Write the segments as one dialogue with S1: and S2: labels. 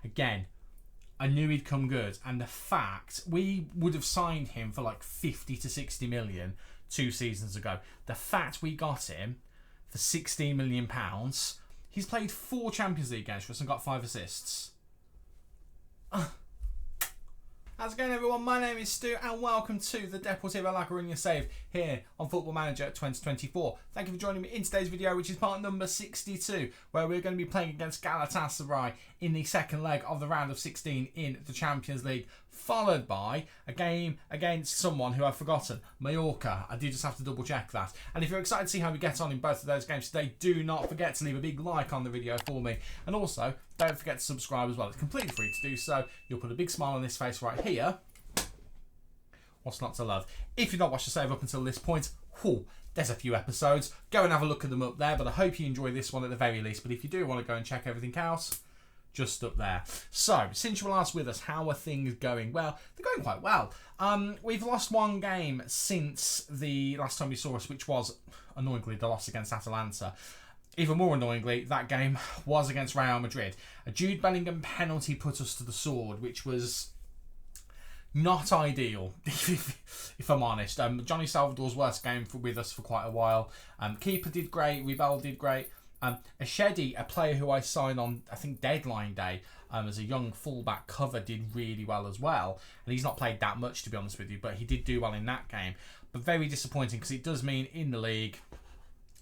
S1: Again, I knew he'd come good, and the fact we would have signed him for like 50 to 60 million 2 seasons ago. The fact we got him for £16 million, he's played 4 Champions League games for us and got 5 assists. How's it going, everyone? My name is Stu and welcome to the Deportivo La Coruña save here on Football Manager 2024. Thank you for joining me in today's video, which is part number 62, where we're going to be playing against Galatasaray in the second leg of the round of 16 in the Champions League, followed by a game against someone who I've forgotten, Mallorca. I do just have to double check that. And if you're excited to see how we get on in both of those games today, do not forget to leave a big like on the video for me. And also, don't forget to subscribe as well. It's completely free to do so. You'll put a big smile on this face right here. What's not to love? If you've not watched the save up until this point, there's a few episodes. Go and have a look at them up there. But I hope you enjoy this one at the very least. But if you do want to go and check everything else, just up there. So, since you were last with us, how are things going? Well, they're going quite well. We've lost one game since the last time you saw us, which was, annoyingly, the loss against Atalanta. Even more annoyingly, that game was against Real Madrid. A Jude Bellingham penalty put us to the sword, which was not ideal, if I'm honest. Johnny Salvador's worst game with us for quite a while. Keeper did great, Rebel did great. Ashedi, a player who I signed on, I think, deadline day as a young fullback cover, did really well as well. And he's not played that much, to be honest with you, but he did do well in that game. But very disappointing, because it does mean in the league,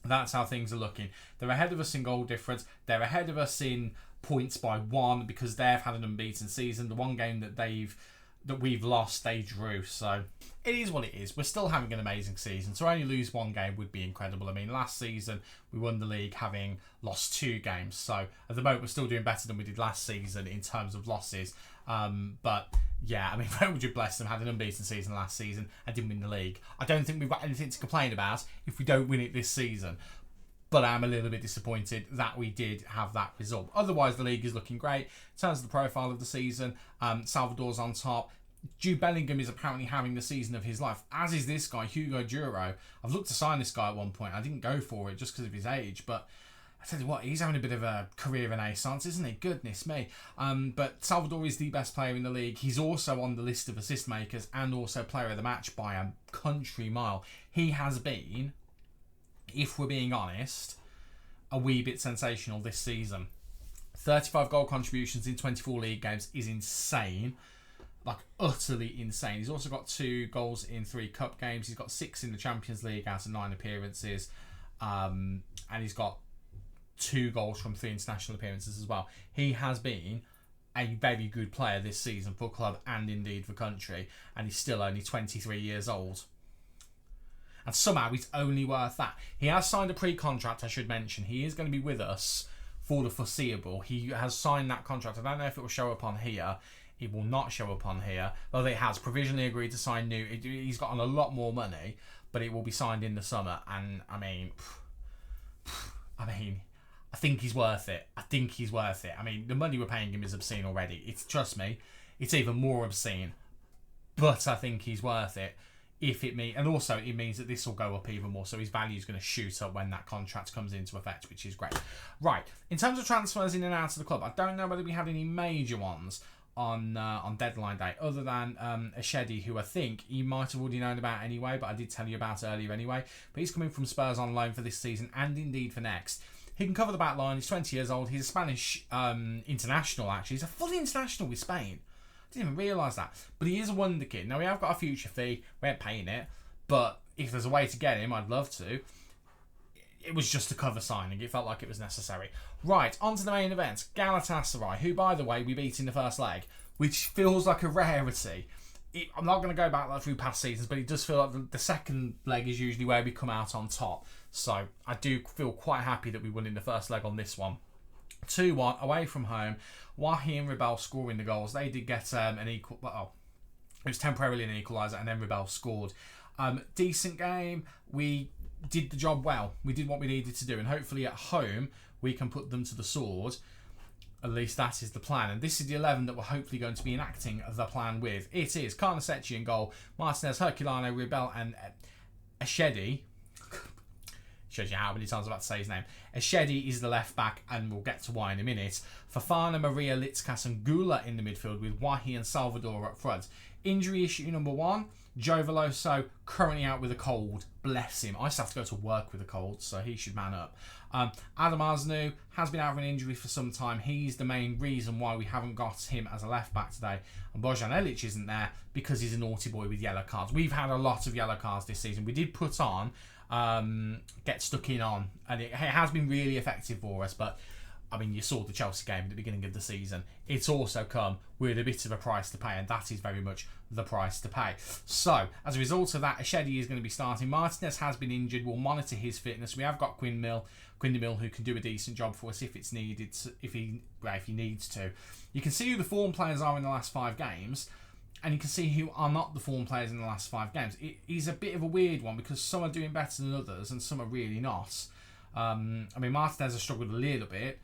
S1: that's how things are looking. They're ahead of us in goal difference. They're ahead of us in points by 1 because they've had an unbeaten season. The one game that we've lost, they drew. So it is what it is. We're still having an amazing season. To only lose 1 game would be incredible. I mean, last season we won the league having lost 2 games. So at the moment we're still doing better than we did last season in terms of losses. But yeah, I mean, Real Madrid, bless them, had an unbeaten season last season and didn't win the league. I don't think we've got anything to complain about if we don't win it this season. But I'm a little bit disappointed that we did have that result. Otherwise, the league is looking great. In terms of the profile of the season, Salvador's on top. Jude Bellingham is apparently having the season of his life, as is this guy, Hugo Duro. I've looked to sign this guy at one point. I didn't go for it just because of his age, but I tell you what, he's having a bit of a career renaissance, isn't he? Goodness me. But Salvador is the best player in the league. He's also on the list of assist makers and also player of the match by a country mile. He has been, if we're being honest, a wee bit sensational this season. 35 goal contributions in 24 league games is insane. Like, utterly insane. He's also got 2 goals in 3 cup games. He's got 6 in the Champions League out of 9 appearances. And he's got 2 goals from 3 international appearances as well. He has been a very good player this season for club and indeed for country. And he's still only 23 years old. And somehow he's only worth that. He has signed a pre-contract, I should mention. He is going to be with us for the foreseeable. He has signed that contract. I don't know if it will show up on here. It will not show up on here. Though it has provisionally agreed to sign new. He's gotten a lot more money, but it will be signed in the summer. And I mean, I think he's worth it. I mean, the money we're paying him is obscene already. Trust me, it's even more obscene. But I think he's worth it. And also it means that this will go up even more, so his value is going to shoot up when that contract comes into effect, which is great. Right, in terms of transfers in and out of the club, I don't know whether we had any major ones on deadline day, other than Ashedi, who I think you might have already known about anyway, but I did tell you about earlier anyway. But he's coming from Spurs on loan for this season and indeed for next. He can cover the back line. He's 20 years old. He's a Spanish international, actually. He's a fully international with Spain. Didn't even realise that. But he is a wonder kid. Now, we have got a future fee. We ain't paying it. But if there's a way to get him, I'd love to. It was just a cover signing. It felt like it was necessary. Right, on to the main event. Galatasaray, who, by the way, we beat in the first leg, which feels like a rarity. I'm not going to go back through past seasons, but it does feel like the second leg is usually where we come out on top. So I do feel quite happy that we won in the first leg on this one. 2-1 away from home. Wahi and Rebel scoring the goals. They did get an equal. Well, it was temporarily an equaliser, and then Rebel scored. Decent game. We did the job well. We did what we needed to do, and hopefully at home we can put them to the sword. At least that is the plan. And this is the 11 that we're hopefully going to be enacting the plan with. It is Carnesecchi in goal, Martinez, Herculano, Rebel, and Ashedi. Shows you how many times I'm about to say his name. Eshedi is the left back, and we'll get to why in a minute. Fofana, Maria, Litzkas and Gula in the midfield, with Wahi and Salvador up front. Injury issue number 1. Joe Veloso currently out with a cold. Bless him. I used to have to go to work with a cold, so he should man up. Adam Asnu has been out of an injury for some time. He's the main reason why we haven't got him as a left back today. And Bojan Elic isn't there because he's a naughty boy with yellow cards. We've had a lot of yellow cards this season. We did put on get stuck in on, and it has been really effective for us, but I mean, you saw the Chelsea game at the beginning of the season. It's also come with a bit of a price to pay, and that is very much the price to pay. So, as a result of that, Eshedi is going to be starting. Martinez has been injured. We'll monitor his fitness. We have got Quindamill, who can do a decent job for us if it's needed, if he needs to. You can see who the form players are in the last 5 games, and you can see who are not the form players in the last 5 games. He's a bit of a weird one because some are doing better than others, and some are really not. I mean, Martinez has struggled a little bit.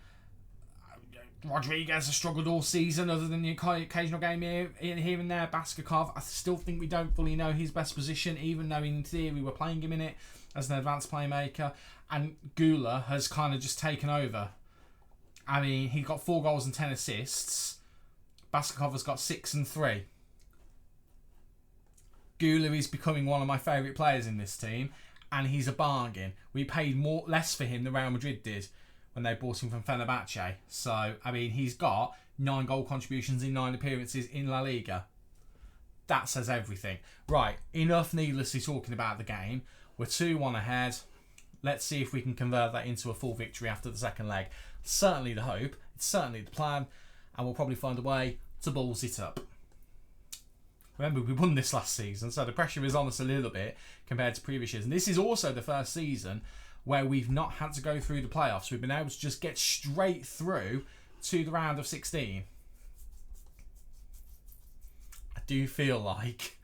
S1: Rodriguez has struggled all season, other than the occasional game here and there. Baskakov, I still think we don't fully know his best position, even though in theory we're playing him in it as an advanced playmaker. And Gula has kind of just taken over. I mean, he got 4 goals and 10 assists. Baskakov has got 6 and 3. Gula is becoming one of my favourite players in this team, and he's a bargain. We paid less for him than Real Madrid did when they bought him from Fenerbahce. So, I mean, he's got 9 goal contributions in 9 appearances in La Liga. That says everything. Right, enough needlessly talking about the game. We're 2-1 ahead. Let's see if we can convert that into a full victory after the second leg. Certainly the hope. It's certainly the plan. And we'll probably find a way to balls it up. Remember, we won this last season, so the pressure is on us a little bit compared to previous years. And this is also the first season where we've not had to go through the playoffs. We've been able to just get straight through to the round of 16. I do feel like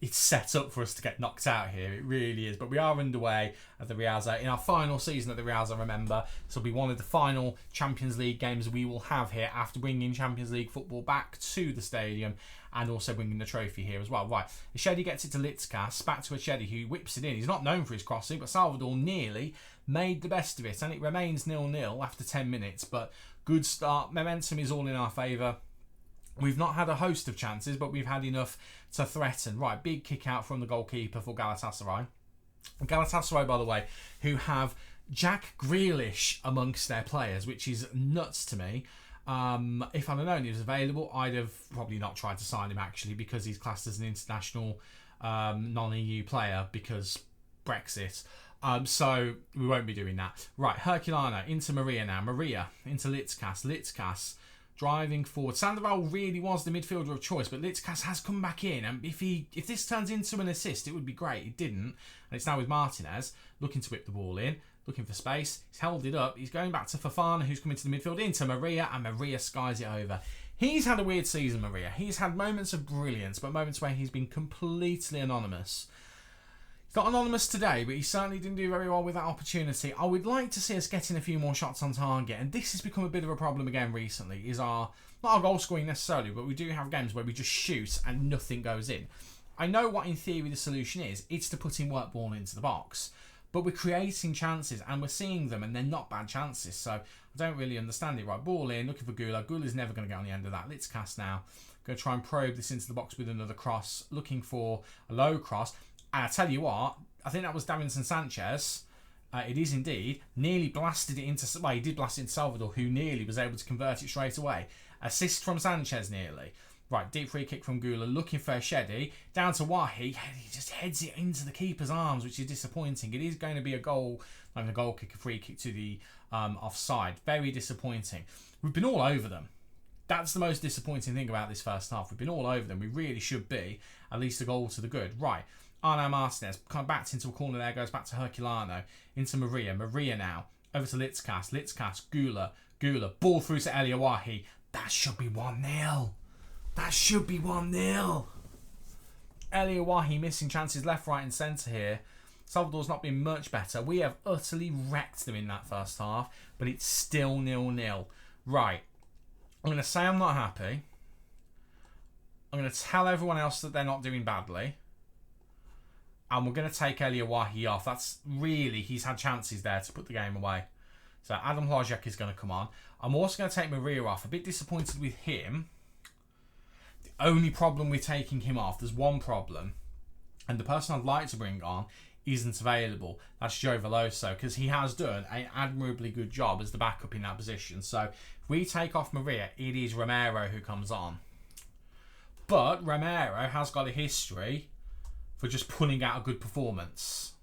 S1: it's set up for us to get knocked out here. It really is. But we are underway at the Riazor. In our final season at the Riazor, remember, this will be one of the final Champions League games we will have here after bringing Champions League football back to the stadium and also bringing the trophy here as well. Right, Eshedi gets it to Litzkas, back to Eshedi, who whips it in. He's not known for his crossing, but Salvador nearly made the best of it, and it remains 0-0 after 10 minutes. But good start. Momentum is all in our favour. We've not had a host of chances, but we've had enough to threaten. Right, big kick out from the goalkeeper for Galatasaray. Galatasaray, by the way, who have Jack Grealish amongst their players, which is nuts to me. If I'd have known he was available, I'd have probably not tried to sign him, actually, because he's classed as an international non-EU player because Brexit. So we won't be doing that. Right, Herculano into Maria now. Maria into Litzkas. Litzkas driving forward. Sandoval really was the midfielder of choice, but Litzkas has come back in, and if this turns into an assist, it would be great. It didn't, and it's now with Martinez looking to whip the ball in, looking for space. He's held it up. He's going back to Fofana, who's coming to the midfield, into Maria, and Maria skies it over. He's had a weird season, Maria. He's had moments of brilliance, but moments where he's been completely anonymous. He's not anonymous today, but he certainly didn't do very well with that opportunity. I would like to see us getting a few more shots on target, and this has become a bit of a problem again recently, is not our goal scoring necessarily, but we do have games where we just shoot and nothing goes in. I know what in theory the solution is. It's to put in work ball into the box. But we're creating chances and we're seeing them, and they're not bad chances. So I don't really understand it. Right, ball in, looking for Gula. Gula's never going to get on the end of that. Litzkas now. Going to try and probe this into the box with another cross. Looking for a low cross. And I tell you what, I think that was Davinson Sanchez. It is indeed. Nearly blasted it into... Well, he did blast it into Salvador, who nearly was able to convert it straight away. Assist from Sanchez nearly. Right, deep free kick from Gula, looking for Eshedi. Down to Wahi. He just heads it into the keeper's arms, which is disappointing. It is going to be a goal, like a goal kick, a free kick to the offside. Very disappointing. We've been all over them. That's the most disappointing thing about this first half. We've been all over them. We really should be at least a goal to the good. Right, Arnaud Martinez kind of backed into a corner there, goes back to Herculano, into Maria. Maria now, over to Litzkas. Litzkas, Gula, ball through to Elia Wahi. That should be 1-0. That should be 1-0. Elia Wahi missing chances left, right and centre here. Salvador's not been much better. We have utterly wrecked them in that first half, but it's still 0-0. Right. I'm going to say I'm not happy. I'm going to tell everyone else that they're not doing badly. And we're going to take Elia Wahi off. That's really, he's had chances there to put the game away. So Adam Hlajek is going to come on. I'm also going to take Maria off. A bit disappointed with him. The only problem with taking him off, there's one problem. And the person I'd like to bring on isn't available. That's Joe Veloso, because he has done an admirably good job as the backup in that position. So if we take off Maria, it is Romero who comes on. But Romero has got a history for just pulling out a good performance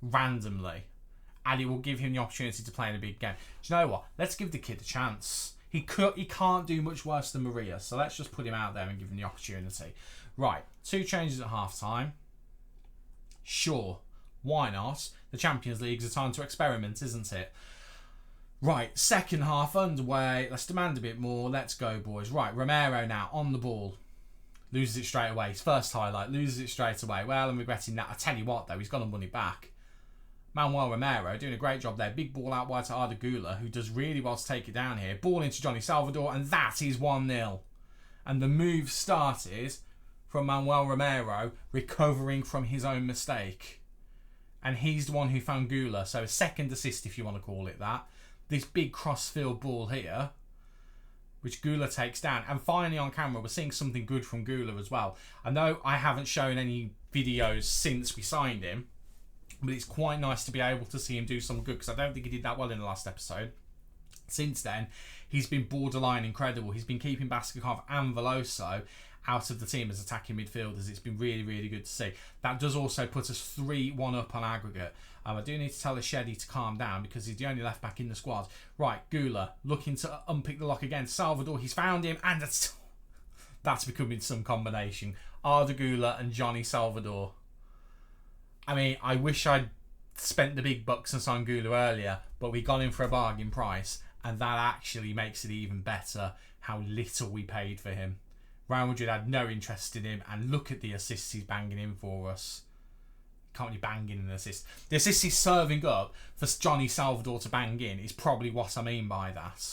S1: randomly, and it will give him the opportunity to play in a big game. Do you know what? Let's give the kid a chance. He can't do much worse than Maria, so let's just put him out there and give him the opportunity. Right, 2 changes at half time. Sure, why not? The Champions League's a time to experiment, isn't it? Right, second half underway. Let's demand a bit more. Let's go, boys. Right, Romero now on the ball. Loses it straight away. His first highlight. Loses it straight away. Well, I'm regretting that. I tell you what, though. He's got to money back. Manuel Romero doing a great job there. Big ball out wide to Arda Güler, who does really well to take it down here. Ball into Johnny Salvador, and that is 1-0. And the move started from Manuel Romero recovering from his own mistake. And he's the one who found Güler. So a second assist, if you want to call it that. This big cross-field ball here, which Güler takes down. And finally on camera, we're seeing something good from Güler as well. I know I haven't shown any videos since we signed him, but it's quite nice to be able to see him do some good, because I don't think he did that well in the last episode. Since then, he's been borderline incredible. He's been keeping Baskakov and Veloso out of the team as attacking midfielders. It's been really, really good to see. That does also put us 3-1 up on aggregate. I do need to tell Ashedi to calm down, because he's the only left back in the squad. Right, Güler looking to unpick the lock again. Salvador, he's found him, and that's becoming some combination. Arda Güler and Johnny Salvador. I mean, I wish I'd spent the big bucks and signed Güler earlier, but we got him for a bargain price, and that actually makes it even better how little we paid for him. Real Madrid had no interest in him, and look at the assists he's banging in for us. Can't really bang in an assist. The assist he's serving up for Johnny Salvador to bang in is probably what I mean by that.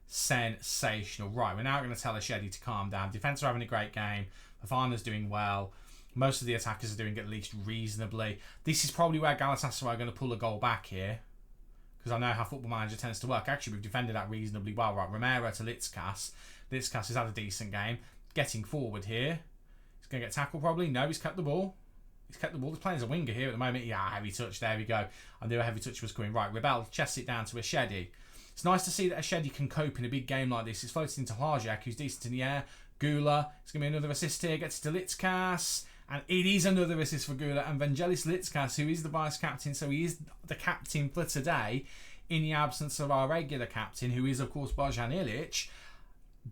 S1: Sensational. Right, we're now going to tell Ashedi to calm down. Defence are having a great game. Fafana's doing well. Most of the attackers are doing at least reasonably. This is probably where Galatasaray are going to pull a goal back here, because I know how Football Manager tends to work. Actually, we've defended that reasonably well. Right, Romero to Litzkas. Litzkas has had a decent game. Getting forward here. He's going to get tackled probably. No, he's kept the ball. He's kept the ball. He's playing as a winger here at the moment. Yeah, heavy touch. There we go. I knew a heavy touch was coming. Right, Rebel chests it down to Ashedi. It's nice to see that Ashedi can cope in a big game like this. It's floated into Hlajek, who's decent in the air. Güler. It's going to be another assist here. Gets to Litzkas. And it is another assist for Güler. And Vangelis Litzkas, who is the vice-captain, so he is the captain for today, in the absence of our regular captain, who is, of course, Bojan Ilic,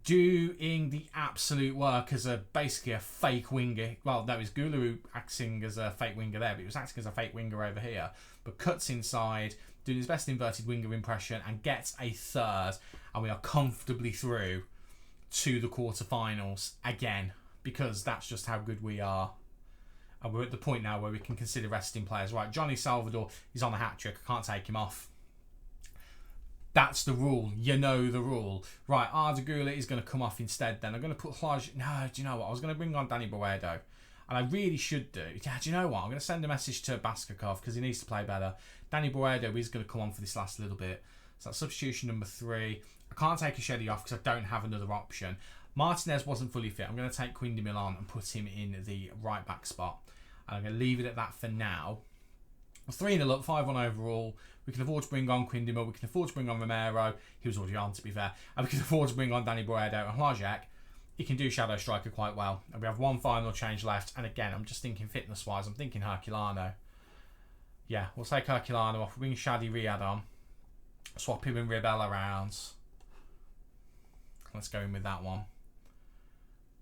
S1: doing the absolute work as basically a fake winger. Well, no, it's Güler who acting as a fake winger there, but he was acting as a fake winger over here. But cuts inside, doing his best inverted winger impression, and gets a third. And we are comfortably through to the quarterfinals again, because that's just how good we are. And we're at the point now where we can consider resting players. Right, Johnny Salvador, he's on a hat-trick. I can't take him off. That's the rule. You know the rule. Right, Arda Güler is going to come off instead then. I'm going to put Hlaj... No, do you know what? I was going to bring on Danny Boedo. And I really should do. Yeah, do you know what? I'm going to send a message to Baskakov, because he needs to play better. Danny Boedo is going to come on for this last little bit. So that's substitution number 3. I can't take Ashedi off because I don't have another option. Martinez wasn't fully fit. I'm going to take Quindi Milan and put him in the right back spot. And I'm going to leave it at that for now. 3-0 up, 5-1 overall. We can afford to bring on Quindima. We can afford to bring on Romero. He was already on, to be fair. And we can afford to bring on Danny Boedo and Hlajek. He can do Shadow Striker quite well. And we have one final change left. And again, I'm just thinking fitness-wise. I'm thinking Herculano. Yeah, we'll take Herculano off. We'll bring Shadi Riyad on. Swap him and Rebel around. Let's go in with that one.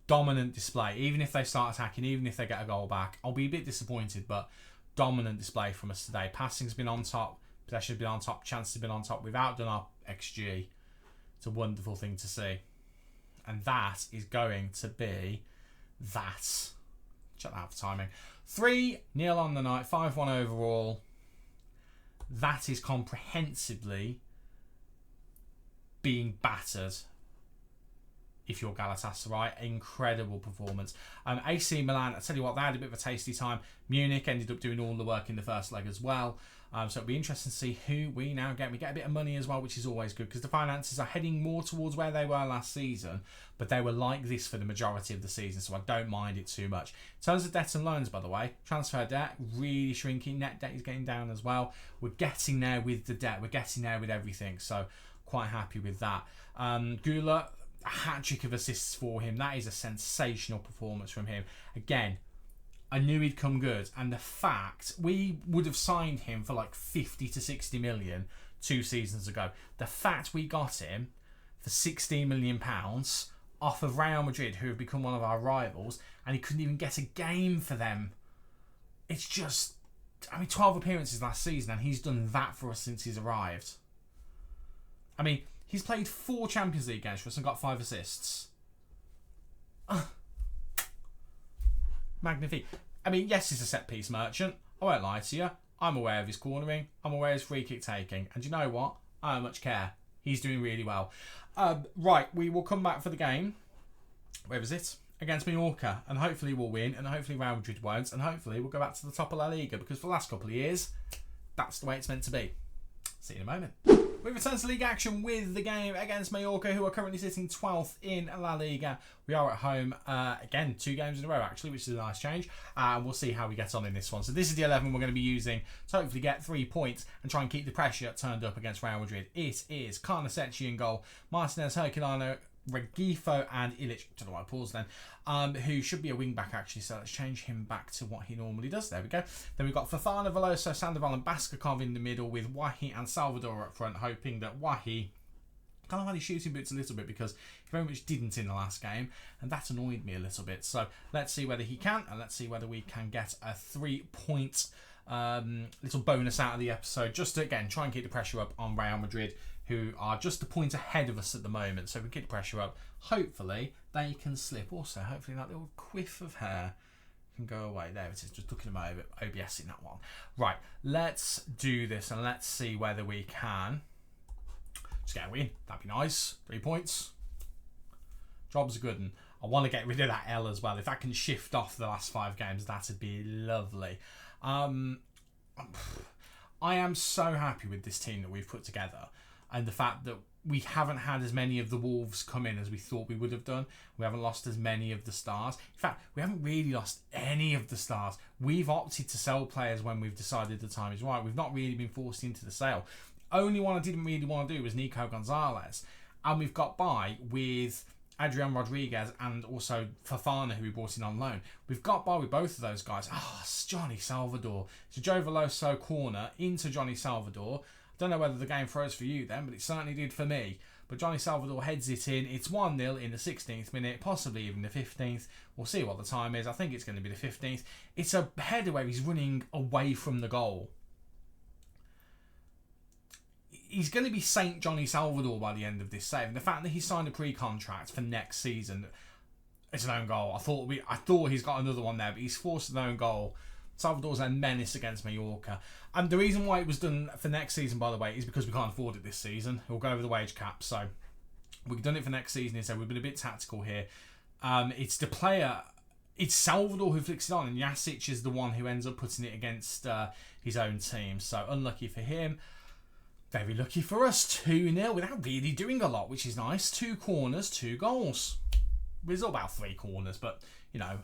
S1: Dominant display. Even if they start attacking, even if they get a goal back, I'll be a bit disappointed, but dominant display from us today. Passing's been on top. Possession's been on top. Chances have been on top. We've outdone our XG. It's a wonderful thing to see. And that is going to be that. Check that out for timing. 3-0 on the night. 5-1 overall. That is comprehensively being battered if you're Galatasaray. Incredible performance. AC Milan, I tell you what, they had a bit of a tasty time. Munich ended up doing all the work in the first leg as well. So it'll be interesting to see who we now get. We get a bit of money as well, which is always good, because the finances are heading more towards where they were last season, but they were like this for the majority of the season, so I don't mind it too much. In terms of debt and loans, by the way, transfer debt really shrinking. Net debt is getting down as well. We're getting there with the debt. We're getting there with everything, so quite happy with that. Gula, a hat-trick of assists for him. That is a sensational performance from him. Again, I knew he'd come good, and the fact we would have signed him for like 50 to 60 million 2 seasons ago. The fact we got him for £16 million off of Real Madrid, who have become one of our rivals, and he couldn't even get a game for them. It's just, 12 appearances last season, and he's done that for us since he's arrived. He's played 4 Champions League games for us and got 5 assists. Magnifique. Yes, he's a set-piece merchant. I won't lie to you. I'm aware of his cornering. I'm aware of his free-kick taking. And you know what? I don't much care. He's doing really well. Right, we will come back for the game. Where was it? Against Mallorca. And hopefully we'll win. And hopefully Real Madrid won't. And hopefully we'll go back to the top of La Liga. Because for the last couple of years, that's the way it's meant to be. See you in a moment. We return to league action with the game against Mallorca, who are currently sitting 12th in La Liga. We are at home, again, 2 games in a row, actually, which is a nice change. And we'll see how we get on in this one. So this is the 11 we're going to be using to hopefully get 3 points and try and keep the pressure turned up against Real Madrid. It is Carnesecchi in goal, Martinez, Herculano, Regifo and Ilic, don't know why I paused then, who should be a wing back actually, so let's change him back to what he normally does. There we go. Then we've got Fofana, Veloso, Sandoval and Baskakov in the middle, with Wahi and Salvador up front, hoping that Wahi kind of had his shooting boots a little bit, because he very much didn't in the last game, and that annoyed me a little bit. So let's see whether he can, and let's see whether we can get a 3-point little bonus out of the episode, just to, again, try and keep the pressure up on Real Madrid, who are just a point ahead of us at the moment. So if we keep the pressure up, hopefully they can slip. Also, hopefully that little quiff of hair can go away. There it is, just looking at my OBS in that one. Right, let's do this and let's see whether we can just get a win. That'd be nice. 3 points. Job's a good one. I want to get rid of that L as well. If I can shift off the last 5 games, that'd be lovely. I am so happy with this team that we've put together, and the fact that we haven't had as many of the Wolves come in as we thought we would have done. We haven't lost as many of the stars. In fact, we haven't really lost any of the stars. We've opted to sell players when we've decided the time is right. We've not really been forced into the sale. Only one I didn't really want to do was Nico Gonzalez. And we've got by with Adrian Rodriguez and also Fofana, who we brought in on loan. We've got by with both of those guys. It's Johnny Salvador. It's a Joe Veloso corner into Johnny Salvador. Don't know whether the game froze for you then, but it certainly did for me. But Johnny Salvador heads it in. It's 1-0 in the 16th minute, possibly even the 15th. We'll see what the time is. I think it's going to be the 15th. It's a header where he's running away from the goal. He's going to be Saint Johnny Salvador by the end of this save. And the fact that he signed a pre-contract for next season, it's an own goal. I thought he's got another one there, but he's forced an own goal. Salvador's a menace against Mallorca. And the reason why it was done for next season, by the way, is because we can't afford it this season. We'll go over the wage cap. So we've done it for next season. So we've been a bit tactical here. It's the player, it's Salvador who flicks it on, and Jasic is the one who ends up putting it against his own team. So unlucky for him. Very lucky for us. 2-0 without really doing a lot, which is nice. 2 corners, 2 goals. There's about 3 corners, but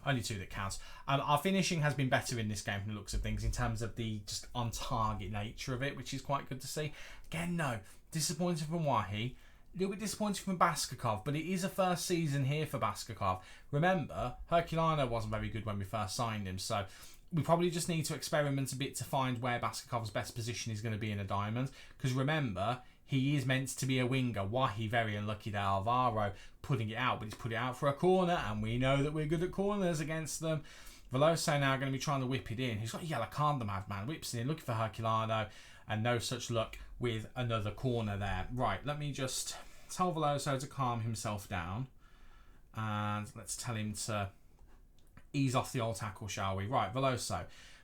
S1: only 2 that counts. Our finishing has been better in this game from the looks of things, in terms of the just on-target nature of it, which is quite good to see. Again, no, disappointing from Wahi. A little bit disappointing from Baskakov, but it is a first season here for Baskakov. Remember, Herculano wasn't very good when we first signed him, so we probably just need to experiment a bit to find where Baskakov's best position is going to be in a diamond. Because remember, he is meant to be a winger. Wahi, very unlucky to Alvaro putting it out, but he's put it out for a corner, and we know that we're good at corners against them. Veloso now going to be trying to whip it in. He's got a yellow card, the madman. Whips it in, looking for Herculano, and no such luck with another corner there. Right, let me just tell Veloso to calm himself down, and let's tell him to ease off the old tackle, shall we? Right, Veloso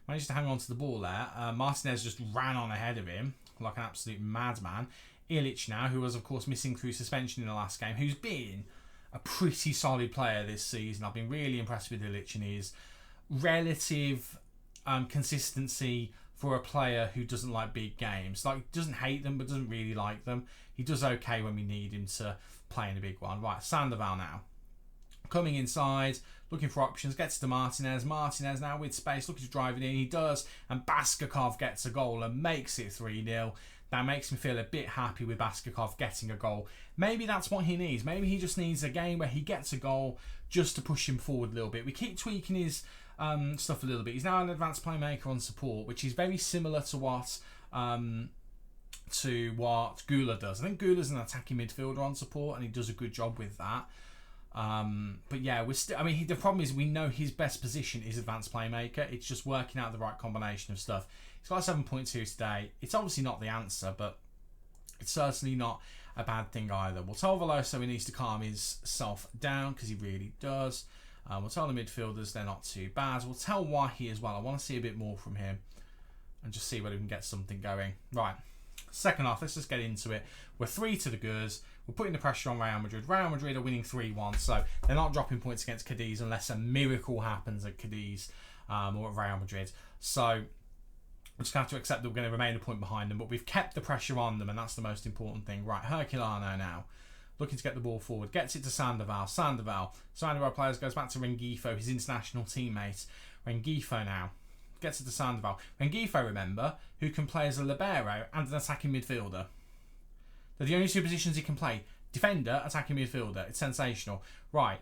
S1: managed to hang on to the ball there. Martinez just ran on ahead of him like an absolute madman. Ilic now, who was of course missing through suspension in the last game, who's been a pretty solid player this season. I've been really impressed with Ilic and his relative consistency for a player who doesn't like big games. Like, doesn't hate them, but doesn't really like them. He does okay when we need him to play in a big one. Right, Sandoval now. Coming inside, looking for options, gets to Martinez. Martinez now with space, looking to drive it in. He does, and Baskakov gets a goal and makes it 3-0. That makes me feel a bit happy with Baskakov getting a goal. Maybe that's what he needs. Maybe he just needs a game where he gets a goal just to push him forward a little bit. We keep tweaking his stuff a little bit. He's now an advanced playmaker on support, which is very similar to what Gula does. I think Gula's an attacking midfielder on support, and he does a good job with that. But yeah, we're still. I mean, the problem is we know his best position is advanced playmaker. It's just working out the right combination of stuff. He's got a 7.2 today. It's obviously not the answer, but it's certainly not a bad thing either. We'll tell Veloso he needs to calm himself down, because he really does. We'll tell the midfielders they're not too bad. We'll tell Wahi as well. I want to see a bit more from him and just see whether we can get something going. Right, second half, let's just get into it. We're 3 to the goods. We're putting the pressure on Real Madrid. Real Madrid are winning 3-1, so they're not dropping points against Cadiz unless a miracle happens at Cadiz or at Real Madrid. So we're just going to have to accept that we're going to remain a point behind them, but we've kept the pressure on them, and that's the most important thing. Right, Herculano now, looking to get the ball forward, gets it to Sandoval. Sandoval players, goes back to Rengifo, his international teammate. Rengifo now gets it to Sandoval. Rengifo, remember, who can play as a libero and an attacking midfielder. They're the only two positions he can play. Defender, attacking midfielder. It's sensational. Right.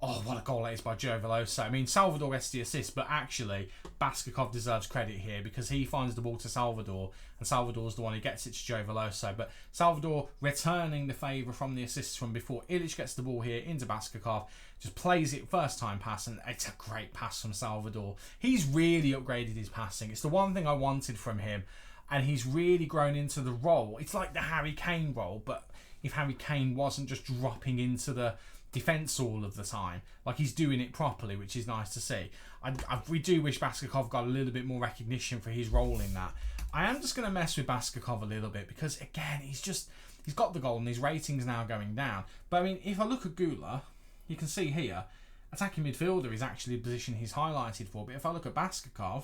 S1: Oh, what a goal that is by Joe Veloso. I mean, Salvador gets the assist, but actually, Baskakov deserves credit here because he finds the ball to Salvador, and Salvador's the one who gets it to Joe Veloso. But Salvador returning the favour from the assists from before. Ilic gets the ball here into Baskakov, just plays it first time pass, and it's a great pass from Salvador. He's really upgraded his passing. It's the one thing I wanted from him, and he's really grown into the role. It's like the Harry Kane role, but if Harry Kane wasn't just dropping into the defence all of the time, like he's doing it properly, which is nice to see. We do wish Baskakov got a little bit more recognition for his role in that. I am just going to mess with Baskakov a little bit because, again, he's got the goal and his rating's now going down. But I mean, if I look at Gula, you can see here, attacking midfielder is actually the position he's highlighted for. But if I look at Baskakov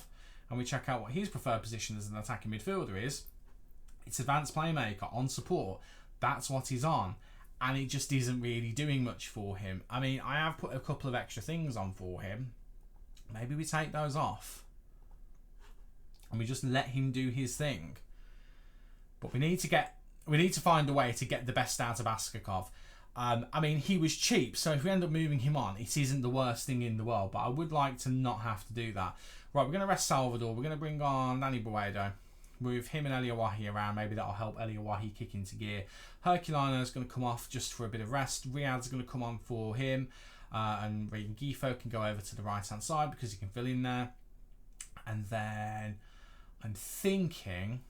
S1: and we check out what his preferred position as an attacking midfielder is, it's advanced playmaker on support. That's what he's on. And it just isn't really doing much for him. I mean, I have put a couple of extra things on for him. Maybe we take those off and we just let him do his thing. But we need to find a way to get the best out of Baskakov. I mean, he was cheap, so if we end up moving him on, it isn't the worst thing in the world. But I would like to not have to do that. Right, we're going to rest Salvador. We're going to bring on Danny Buedo. With him and Eliawahi around, maybe that'll help Eliawahi kick into gear. Herculano is going to come off just for a bit of rest. Riyad's going to come on for him. And Rengifo can go over to the right-hand side because he can fill in there. And then I'm thinking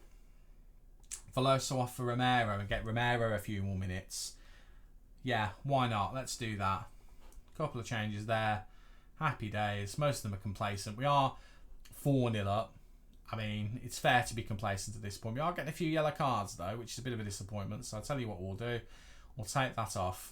S1: Veloso off for Romero and get Romero a few more minutes. Yeah, why not? Let's do that. Couple of changes there. Happy days. Most of them are complacent. We are 4-0 up. I mean, it's fair to be complacent at this point. We are getting a few yellow cards, though, which is a bit of a disappointment. So I'll tell you what we'll do. We'll take that off.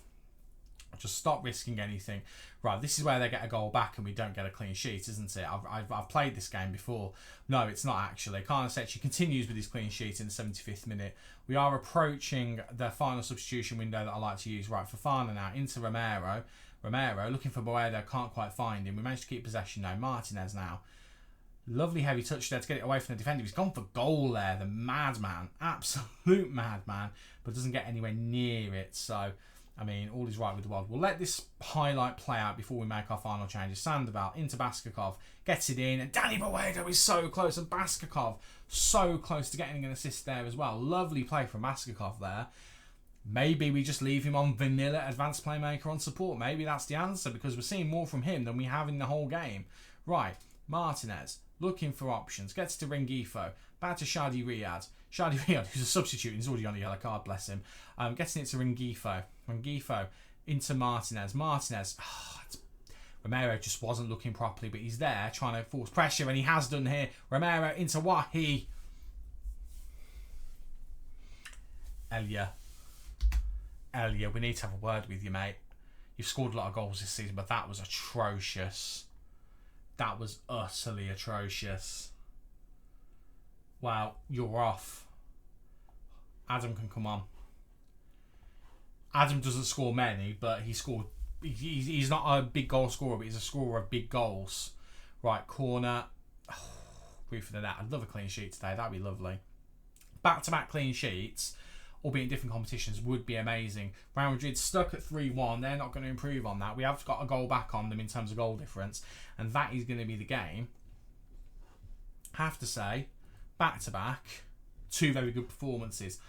S1: I'll just stop risking anything. Right, this is where they get a goal back and we don't get a clean sheet, isn't it? I've played this game before. No, it's not actually. Karnasecki continues with his clean sheet in the 75th minute. We are approaching the final substitution window that I like to use. Right, Fofana now into Romero. Romero looking for Boedo, can't quite find him. We managed to keep possession now. Martinez now. Lovely heavy touch there to get it away from the defender. He's gone for goal there, the madman. Absolute madman. But doesn't get anywhere near it. So, I mean, all is right with the world. We'll let this highlight play out before we make our final changes. Sandoval into Baskakov. Gets it in. And Danny Boedo is so close. And Baskakov so close to getting an assist there as well. Lovely play from Baskakov there. Maybe we just leave him on vanilla advanced playmaker on support. Maybe that's the answer because we're seeing more from him than we have in the whole game. Right, Martinez. Looking for options. Gets to Rengifo. Back to Shadi Riyad. Shadi Riyad, who's a substitute. He's already on a yellow card, bless him. Getting it to Rengifo. Rengifo into Martinez. Martinez. Romero just wasn't looking properly, but he's there trying to force pressure, and he has done here. Romero into Wahi. Elia, we need to have a word with you, mate. You've scored a lot of goals this season, but that was atrocious. That was utterly atrocious. Wow, you're off. Adam can come on. Adam doesn't score many, but he scored. He's not a big goal scorer, but he's a scorer of big goals. Right, corner. Oh, brief for the net. I'd love a clean sheet today. That'd be lovely. Back-to-back clean sheets, albeit in different competitions, would be amazing. Real Madrid stuck at 3-1. They're not going to improve on that. We have got a goal back on them in terms of goal difference, and that is going to be the game. Have to say, back-to-back, 2 very good performances.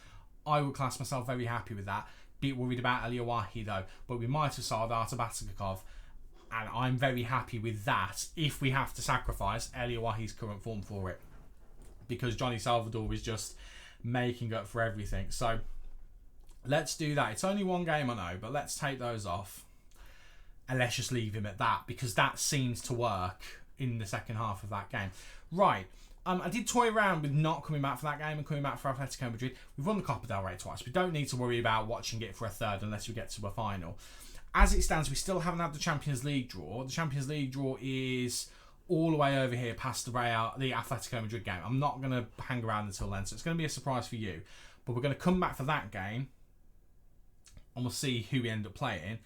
S1: I would class myself very happy with that. Bit worried about Eliawahi though, but we might have sold Artabatakov, and I'm very happy with that if we have to sacrifice Eliawahi's current form for it, because Johnny Salvador is just making up for everything. So let's do that. It's only one game, I know, but let's take those off and let's just leave him at that, because that seems to work in the second half of that game. Right. I did toy around with not coming back for that game and coming back for Atletico Madrid. We've won the Copa del Rey twice. We don't need to worry about watching it for a third unless we get to a final. As it stands, we still haven't had the Champions League draw. The Champions League draw is all the way over here past the Atletico Madrid game. I'm not going to hang around until then, so it's going to be a surprise for you. But we're going to come back for that game and we'll see who we end up playing.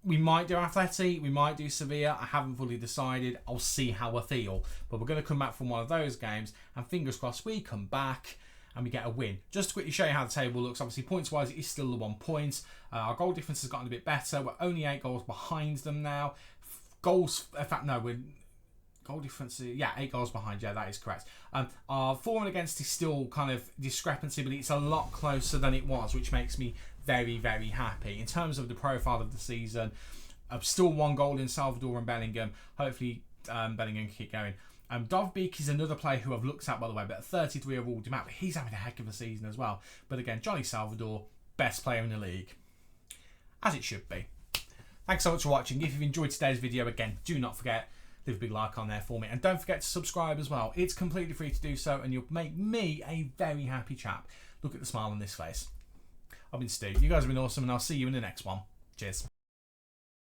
S1: We might do Atleti, we might do Sevilla. I haven't fully decided. I'll see how I feel. But we're going to come back from one of those games, and fingers crossed we come back and we get a win. Just to quickly show you how the table looks, obviously points-wise it is still the 1 point. Our goal difference has gotten a bit better. We're only 8 goals behind them now. Goals, in fact, no, we're... Goal difference, yeah, 8 goals behind. Yeah, that is correct. Our for and against is still kind of discrepancy, but it's a lot closer than it was, which makes me very, very happy. In terms of the profile of the season, still 1 goal in Salvador and Bellingham. Hopefully, Bellingham can keep going. Dovbeek is another player who I've looked at, by the way, but at 33 I've ruled him out. But he's having a heck of a season as well. But again, Johnny Salvador, best player in the league, as it should be. Thanks so much for watching. If you've enjoyed today's video, again, do not forget, leave a big like on there for me, and don't forget to subscribe as well. It's completely free to do so, and you'll make me a very happy chap. Look at the smile on this face. I've been Stu. You guys have been awesome, and I'll see you in the next one. Cheers.